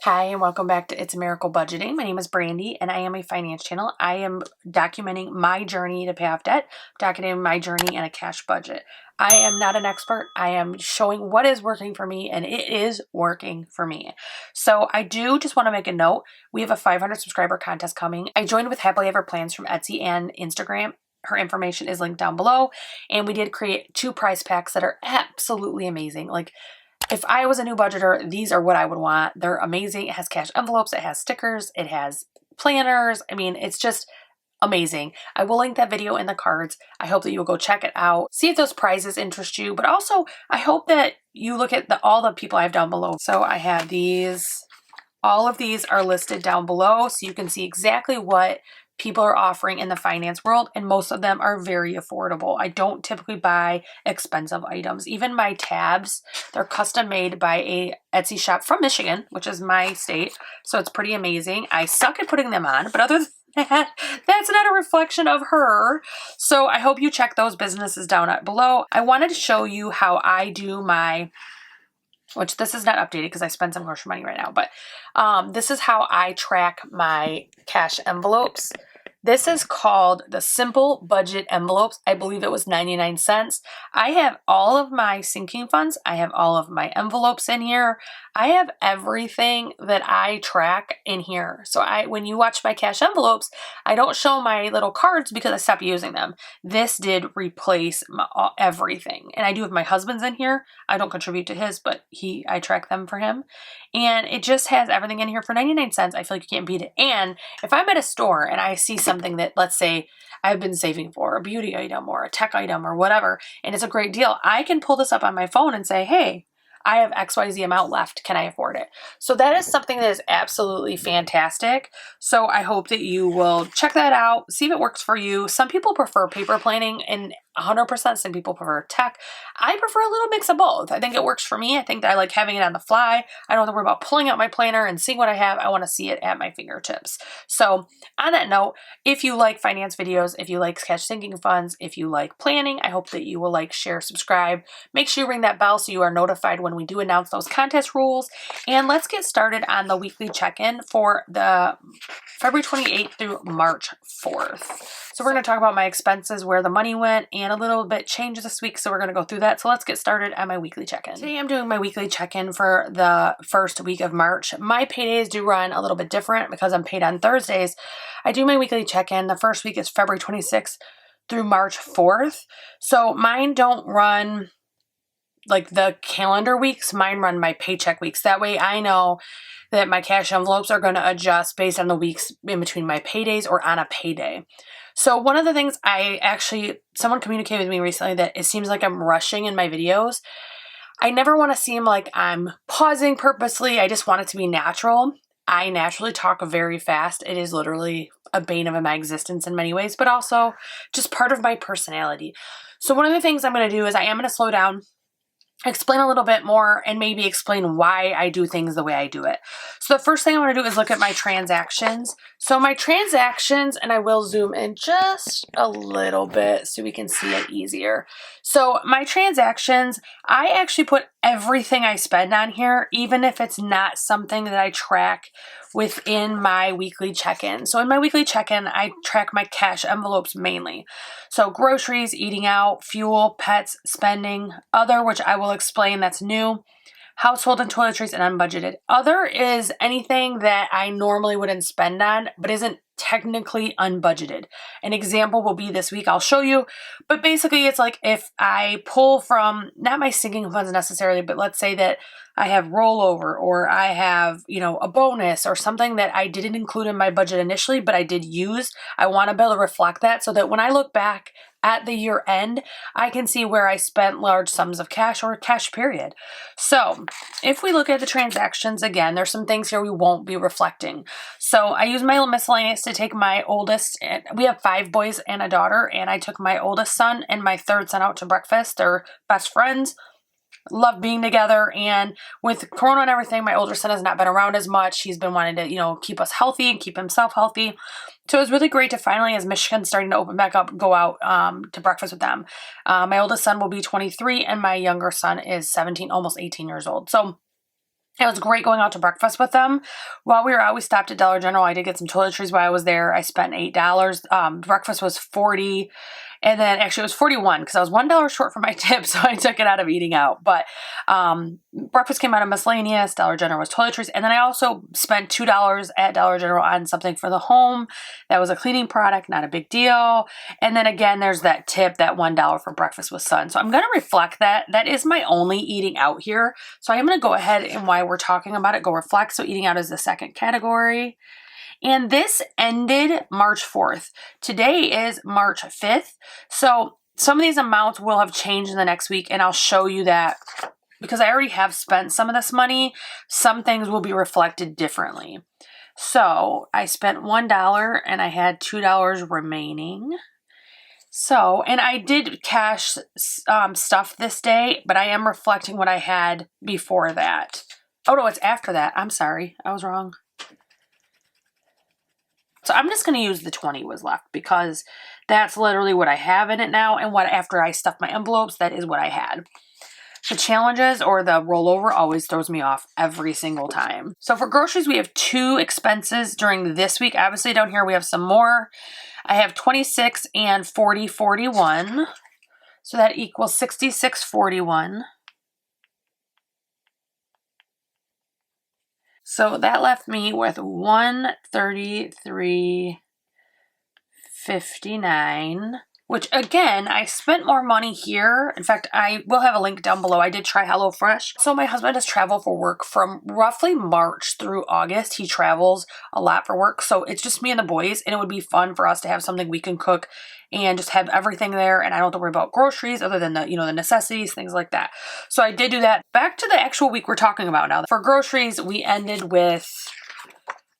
Hi, and welcome back to It's a Miracle Budgeting. My name is Brandy, and I am a finance channel. I am documenting my journey to pay off debt, documenting my journey in a cash budget. I am not an expert. I am showing what is working for me, and it is working for me. So I do just want to make a note. We have a 500 subscriber contest coming. I joined with HappilyEverPlans from Etsy and Instagram. Her information is linked down below, and we did create 2 prize packs that are absolutely amazing. Like, if I was a new budgeter, these are what I would want. They're amazing. It has cash envelopes, it has stickers, it has planners. I mean, it's just amazing. I will link that video in the cards. I hope that you'll go check it out, see if those prizes interest you, but also I hope that you look at all the people I have down below. So I have these. All of these are listed down below so you can see exactly what people are offering in the finance world, and most of them are very affordable. I don't typically buy expensive items. Even my tabs, they're custom made by a Etsy shop from Michigan, which is my state, so it's pretty amazing. I suck at putting them on, but other than that, that's not a reflection of her. So I hope you check those businesses down below. I wanted to show you how I do my, which this is not updated because I spend some grocery money right now, but this is how I track my cash envelopes. This is called the Simple Budget Envelopes. I believe it was 99 cents. I have all of my sinking funds. I have all of my envelopes in here. I have everything that I track in here. So when you watch my cash envelopes, I don't show my little cards because I stopped using them. This did replace everything. And I do have my husband's in here. I don't contribute to his, but I track them for him. And it just has everything in here for 99 cents. I feel like you can't beat it. And if I'm at a store and I see something that, let's say, I've been saving for, a beauty item or a tech item or whatever, and it's a great deal, I can pull this up on my phone and say, hey, I have XYZ amount left. Can I afford it? So that is something that is absolutely fantastic. So I hope that you will check that out, see if it works for you. Some people prefer paper planning, and 100% some people prefer tech. I prefer a little mix of both. I think it works for me. I think that I like having it on the fly. I don't have to worry about pulling out my planner and seeing what I have. I want to see it at my fingertips. So on that note, if you like finance videos, if you like cash sinking funds, if you like planning, I hope that you will like, share, subscribe. Make sure you ring that bell so you are notified when we do announce those contest rules. And let's get started on the weekly check-in for the February 28th through March 4th. So we're going to talk about my expenses, where the money went, and a little bit changed this week. So we're going to go through that. So let's get started on my weekly check-in. Today I'm doing my weekly check-in for the first week of March. My paydays do run a little bit different because I'm paid on Thursdays. I do my weekly check-in. The first week is February 26th through March 4th. So mine don't run like the calendar weeks. Mine run my paycheck weeks. That way I know that my cash envelopes are going to adjust based on the weeks in between my paydays or on a payday. So one of the things someone communicated with me recently that it seems like I'm rushing in my videos. I never want to seem like I'm pausing purposely. I just want it to be natural. I naturally talk very fast. It is literally a bane of my existence in many ways, but also just part of my personality. So one of the things I'm going to do is I am going to slow down, explain a little bit more, and maybe explain why I do things the way I do it. So the first thing I want to do is look at my transactions. So my transactions, and I will zoom in just a little bit so we can see it easier. So my transactions, I actually put everything I spend on here, even if it's not something that I track within my weekly check-in. So in my weekly check-in, I track my cash envelopes mainly. So groceries, eating out, fuel, pets, spending, other, which I will explain, that's new, household and toiletries, and unbudgeted. Other is anything that I normally wouldn't spend on, but isn't technically unbudgeted. An example will be this week, I'll show you, but basically it's like if I pull from, not my sinking funds necessarily, but let's say that I have rollover, or I have, a bonus or something that I didn't include in my budget initially, but I did use. I want to be able to reflect that so that when I look back at the year end, I can see where I spent large sums of cash or cash period. So if we look at the transactions again, there's some things here we won't be reflecting. So I use my miscellaneous to take my oldest, we have 5 boys and a daughter, and I took my oldest son and my third son out to breakfast. They're best friends. Love being together, and with Corona and everything, my older son has not been around as much. He's been wanting to, keep us healthy and keep himself healthy. So it was really great to finally, as Michigan's starting to open back up, go out to breakfast with them. My oldest son will be 23, and my younger son is 17, almost 18 years old. So It was great going out to breakfast with them. While we were out, we stopped at Dollar General. I did get some toiletries while I was there. I spent $8. Breakfast was $40. And then actually it was $41 because I was $1 short for my tip, so I took it out of eating out. But breakfast came out of miscellaneous. Dollar General was toiletries. And then I also spent $2 at Dollar General on something for the home. That was a cleaning product, not a big deal. And then again, there's that tip, that $1 for breakfast with Sun. So I'm going to reflect that. That is my only eating out here. So I am going to go ahead and while we're talking about it, go reflect. So eating out is the second category. And this ended March 4th. Today is March 5th. So some of these amounts will have changed in the next week, and I'll show you that because I already have spent some of this money. Some things will be reflected differently. So I spent $1 and I had $2 remaining. So, and I did cash stuff this day, but I am reflecting what I had before that. Oh no, it's after that. I'm sorry. I was wrong. So I'm just going to use the 20 was left because that's literally what I have in it now. And what after I stuffed my envelopes, that is what I had. The challenges or the rollover always throws me off every single time. So for groceries, we have 2 expenses during this week. Obviously down here we have some more. I have 26 and 40.41. So that equals 66.41. So that left me with 133.59, which again, I spent more money here. In fact, I will have a link down below. I did try HelloFresh. So my husband does travel for work from roughly March through August. He travels a lot for work. So it's just me and the boys, and it would be fun for us to have something we can cook and just have everything there. And I don't have to worry about groceries other than the, the necessities, things like that. So I did do that. Back to the actual week we're talking about now. For groceries, we ended with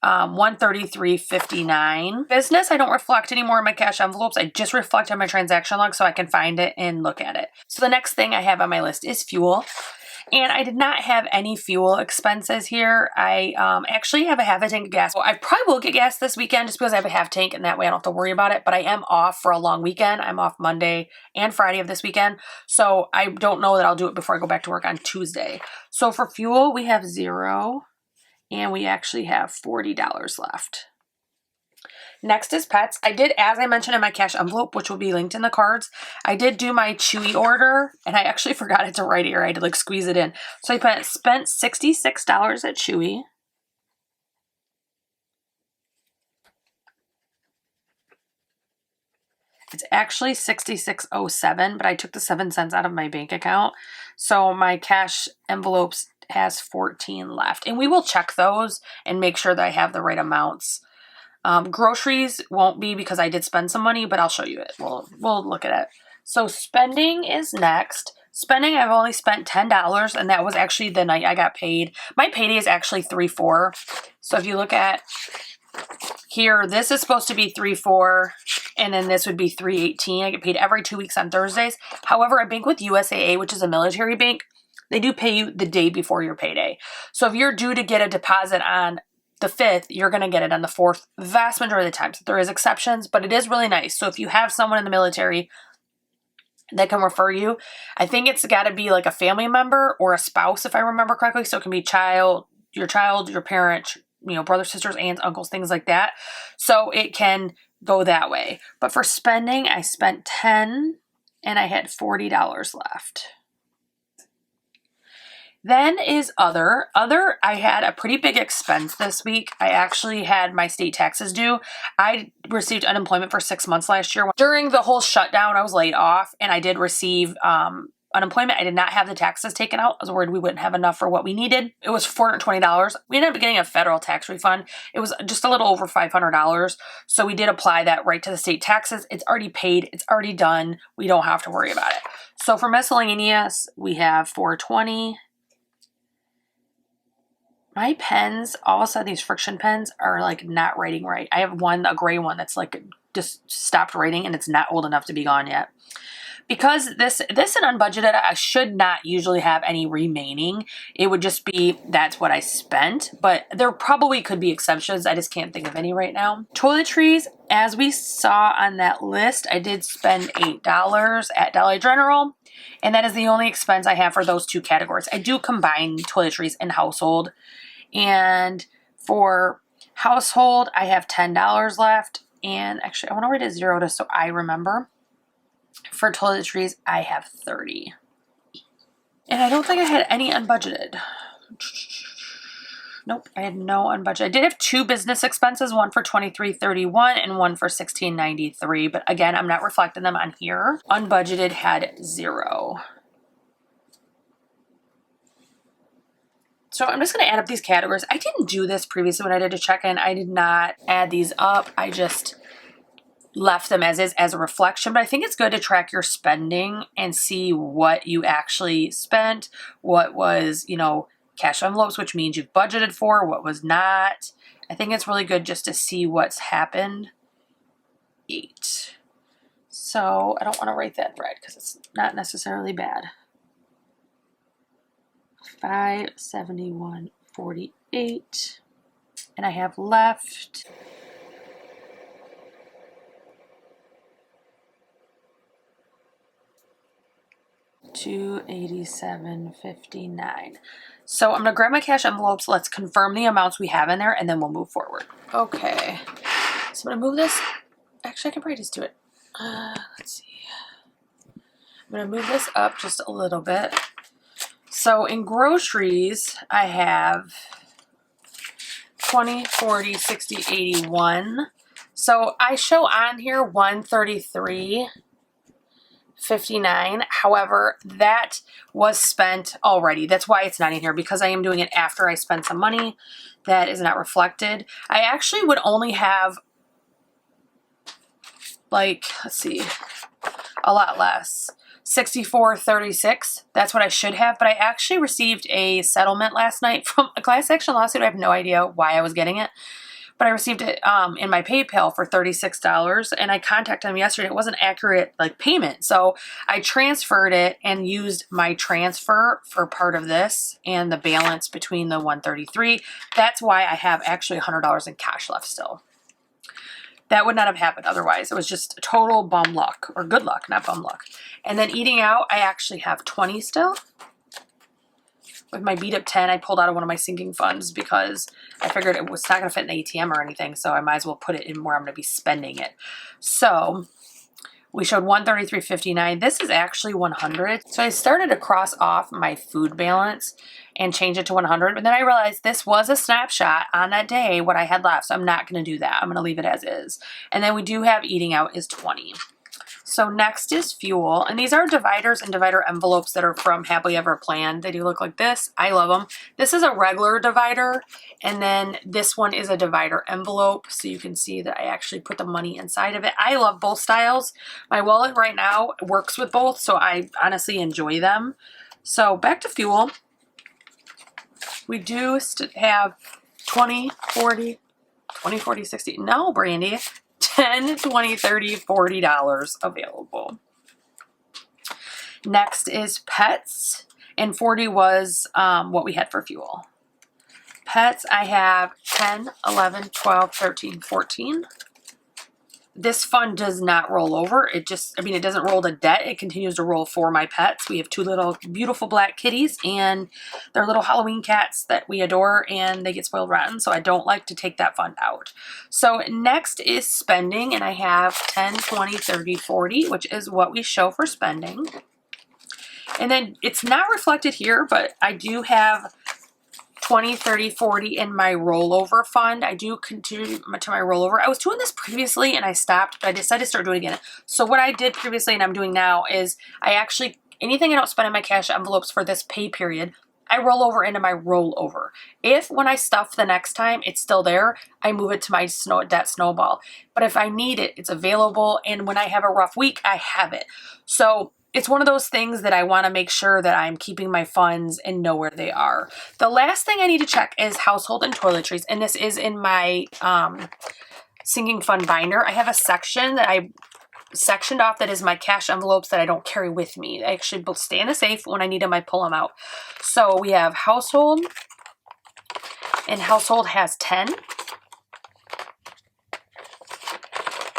133.59. Business, I don't reflect anymore in my cash envelopes. I just reflect on my transaction log so I can find it and look at it. So the next thing I have on my list is fuel. And I did not have any fuel expenses here. I actually have a half a tank of gas. Well, I probably will get gas this weekend just because I have a half tank and that way I don't have to worry about it. But I am off for a long weekend. I'm off Monday and Friday of this weekend. So I don't know that I'll do it before I go back to work on Tuesday. So for fuel, we have $0 and we actually have $40 left. Next is pets. I did, as I mentioned in my cash envelope, which will be linked in the cards, I did do my Chewy order, and I actually forgot it to write here. I had to squeeze it in. So I spent $66 at Chewy. It's actually $66.07, but I took the 7 cents out of my bank account. So my cash envelopes has 14 left. And we will check those and make sure that I have the right amounts. Groceries won't be because I did spend some money, but I'll show you it. We'll look at it. So spending is next. Spending, I've only spent $10, and that was actually the night I got paid. My payday is actually 3/4. So if you look at here, this is supposed to be 3/4, and then this would be 3/18. I get paid every 2 weeks on Thursdays. However, I bank with USAA, which is a military bank. They do pay you the day before your payday. So if you're due to get a deposit on the 5th, you're going to get it on the 4th vast majority of the time. So there is exceptions, but it is really nice. So if you have someone in the military that can refer you, I think it's got to be like a family member or a spouse, if I remember correctly. So it can be your parent, brothers, sisters, aunts, uncles, things like that. So it can go that way. But for spending, I spent $10 and I had $40 left. Then is other. I had a pretty big expense this week. I actually had my state taxes due. I received unemployment for 6 months last year. During the whole shutdown, I was laid off and I did receive unemployment. I did not have the taxes taken out. I was worried we wouldn't have enough for what we needed. It was $420. We ended up getting a federal tax refund. It was just a little over $500. So we did apply that right to the state taxes. It's already paid. It's already done. We don't have to worry about it. So for miscellaneous, we have $420. My pens, all of a sudden these friction pens are not writing right. I have one, a gray one that's just stopped writing and it's not old enough to be gone yet. Because this and unbudgeted, I should not usually have any remaining. It would just be, that's what I spent. But there probably could be exceptions. I just can't think of any right now. Toiletries, as we saw on that list, I did spend $8 at Dollar General. And that is the only expense I have for those two categories. I do combine toiletries and household. And for household, I have $10 left. And actually, I want to write a 0 just so I remember. For toiletries, I have 30. And I don't think I had any unbudgeted. Nope, I had no unbudgeted. I did have two business expenses, one for $23.31 and one for $16.93. But again, I'm not reflecting them on here. Unbudgeted had 0. So I'm just going to add up these categories. I didn't do this previously when I did a check-in. I did not add these up. I just left them as is as a reflection. But I think it's good to track your spending and see what you actually spent, what was, you know, cash envelopes, which means you've budgeted for, what was not. I think it's really good just to see what's happened. 8. So I don't want to write that red because it's not necessarily bad. 571.48, and I have left $287.59. So I'm gonna grab my cash envelopes. Let's confirm the amounts we have in there, and then we'll move forward. Okay, so I'm gonna move this. Actually, I can probably just do it. Let's see. I'm gonna move this up just a little bit. So in groceries, I have 20, 40, 60, 81. So I show on here 133.59. However, that was spent already. That's why it's not in here, because I am doing it after I spent some money. That is not reflected. I actually would only have, like, let's see, a lot less. 64.36. That's what I should have, but I actually received a settlement last night from a class action lawsuit. I have no idea why I was getting it, but I received it in my PayPal for $36, and I contacted them yesterday. It wasn't accurate, like, payment, so I transferred it and used my transfer for part of this and the balance between the 133. That's why I have actually $100 in cash left still. That would not have happened otherwise. It was just total bum luck, or good luck, not bum luck. And then eating out, I actually have 20 still. With my beat up 10, I pulled out of one of my sinking funds because I figured it was not going to fit in the ATM or anything, so I might as well put it in where I'm going to be spending it. So we showed 133.59. This is actually 100. So I started to cross off my food balance and change it to 100. But then I realized this was a snapshot on that day, what I had left. So I'm not going to do that. I'm going to leave it as is. And then we do have eating out is 20. So next is fuel. And these are dividers and divider envelopes that are from HappilyEverPlans. They do look like this. I love them. This is a regular divider. And then this one is a divider envelope. So you can see that I actually put the money inside of it. I love both styles. My wallet right now works with both, so I honestly enjoy them. So back to fuel. We do have 20, 40, 20, 40, 60. No, Brandy. $10, $20, $30, $40 available. Next is pets, and 40 was what we had for fuel. Pets, I have 10, 11, 12, 13, 14. This fund does not roll over. It just, I mean, it doesn't roll to debt. It continues to roll for my pets. We have 2 little beautiful black kitties, and they're little Halloween cats that we adore, and they get spoiled rotten, so I don't like to take that fund out. So next is spending, and I have 10, 20, 30, 40, which is what we show for spending. And then it's not reflected here, but I do have 20, 30, 40 in my rollover fund. I do continue to my rollover. I was doing this previously and I stopped, but I decided to start doing it again. So what I did previously and I'm doing now is I actually, anything I don't spend in my cash envelopes for this pay period, I roll over into my rollover. If when I stuff the next time, it's still there, I move it to my debt snowball. But if I need it, it's available. And when I have a rough week, I have it. So it's one of those things that I want to make sure that I'm keeping my funds and know where they are. The last thing I need to check is household and toiletries. And this is in my sinking fund binder. I have a section that I sectioned off that is my cash envelopes that I don't carry with me. I actually stay in the safe. When I need them, I pull them out. So we have household, and household has 10.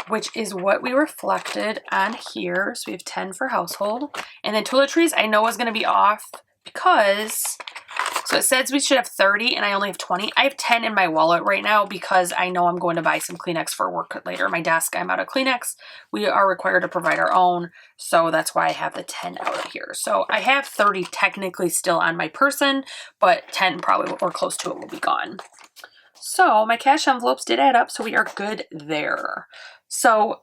Which is what we reflected on here. So we have 10 for household. And then toiletries I know is going to be off because, so it says we should have 30 and I only have 20. I have 10 in my wallet right now because I know I'm going to buy some Kleenex for work later. My desk, I'm out of Kleenex. We are required to provide our own. So that's why I have the 10 out of here. So I have 30 technically still on my person, but 10 probably or close to it will be gone. So my cash envelopes did add up. So we are good there. So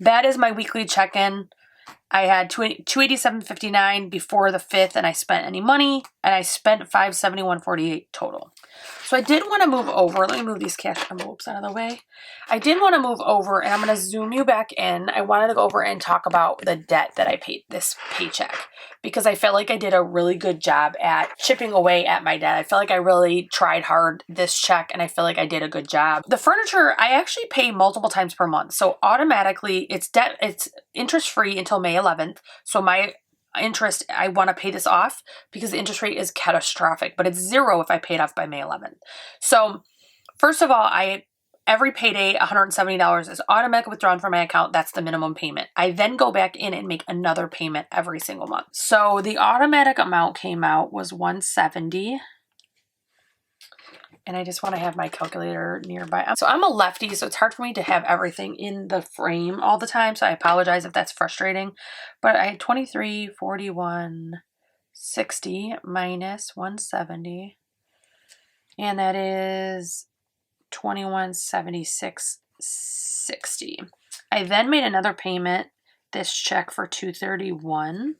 that is my weekly check-in. I had $287.59 before the 5th, and I spent any money, and I spent $571.48 total. So I did want to move over. Let me move these cash envelopes out of the way. I did want to move over, and I'm going to zoom you back in. I wanted to go over and talk about the debt that I paid this paycheck because I felt like I did a really good job at chipping away at my debt. I feel like I really tried hard this check, and I feel like I did a good job. The furniture, I actually pay multiple times per month. So automatically, it's interest-free until May 11th. So my interest, I want to pay this off because the interest rate is catastrophic, but it's 0 if I pay it off by May 11th. So first of all, every payday, $170 is automatically withdrawn from my account. That's the minimum payment. I then go back in and make another payment every single month. So the automatic amount came out was $170. And I just want to have my calculator nearby. So I'm a lefty, so it's hard for me to have everything in the frame all the time. So I apologize if that's frustrating. But I had 2341.60 minus 170. And that is 2176.60. I then made another payment, this check for $231.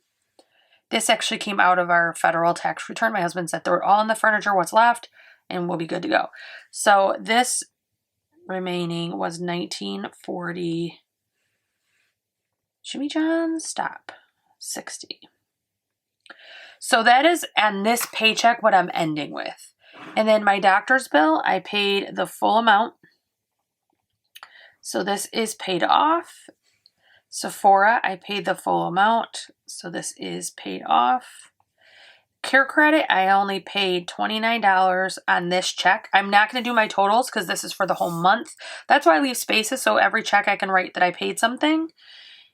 This actually came out of our federal tax return. My husband said throw it all in the furniture, what's left, and we'll be good to go. So this remaining was $1940. Jimmy John, stop. 60. So that is on this paycheck what I'm ending with. And then my doctor's bill, I paid the full amount. So this is paid off. Sephora, I paid the full amount. So this is paid off. Care Credit, I only paid $29 on this check. I'm not going to do my totals because this is for the whole month. That's why I leave spaces so every check I can write that I paid something.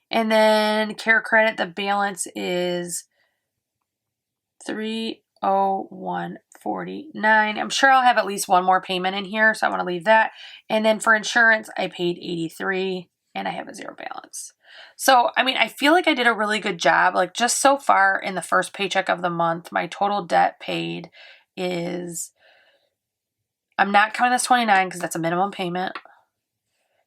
And then Care Credit, the balance is $301.49. I'm sure I'll have at least one more payment in here, so I want to leave that. And then for insurance, I paid $83 and I have a 0 balance. So, I mean, I feel like I did a really good job. Like just so far in the first paycheck of the month, my total debt paid is, I'm not counting this $29 because that's a minimum payment,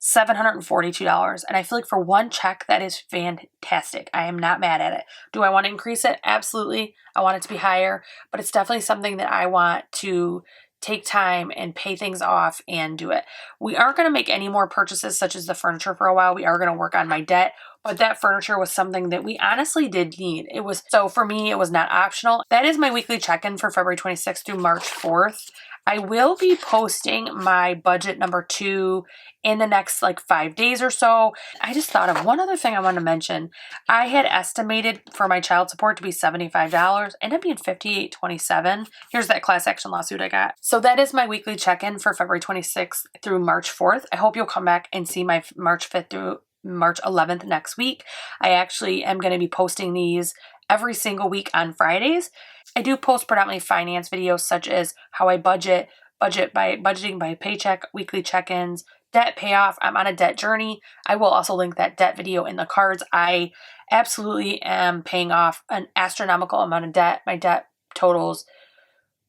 $742. And I feel like for one check, that is fantastic. I am not mad at it. Do I want to increase it? Absolutely. I want it to be higher, but it's definitely something that I want to take time and pay things off and do it. We aren't going to make any more purchases such as the furniture for a while. We are going to work on my debt, but that furniture was something that we honestly did need. So for me, it was not optional. That is my weekly check-in for February 26th through March 4th. I will be posting my budget number 2 in the next 5 days or so. I just thought of one other thing I want to mention. I had estimated for my child support to be $75, ended up being $58.27. Here's that class action lawsuit I got. So that is my weekly check-in for February 26th through March 4th. I hope you'll come back and see my March 5th through March 11th next week. I actually am going to be posting these every single week on Fridays. I do post predominantly finance videos such as how I budgeting by paycheck, weekly check-ins, debt payoff. I'm on a debt journey. I will also link that debt video in the cards. I absolutely am paying off an astronomical amount of debt. My debt totals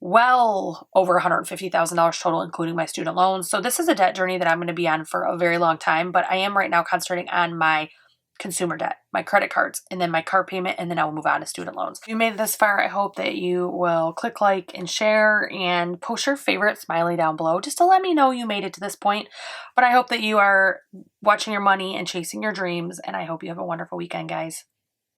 well over $150,000 total, including my student loans. So this is a debt journey that I'm going to be on for a very long time, but I am right now concentrating on my consumer debt, my credit cards, and then my car payment, and then I will move on to student loans. If you made it this far, I hope that you will click like and share and post your favorite smiley down below just to let me know you made it to this point. But I hope that you are watching your money and chasing your dreams, and I hope you have a wonderful weekend, guys.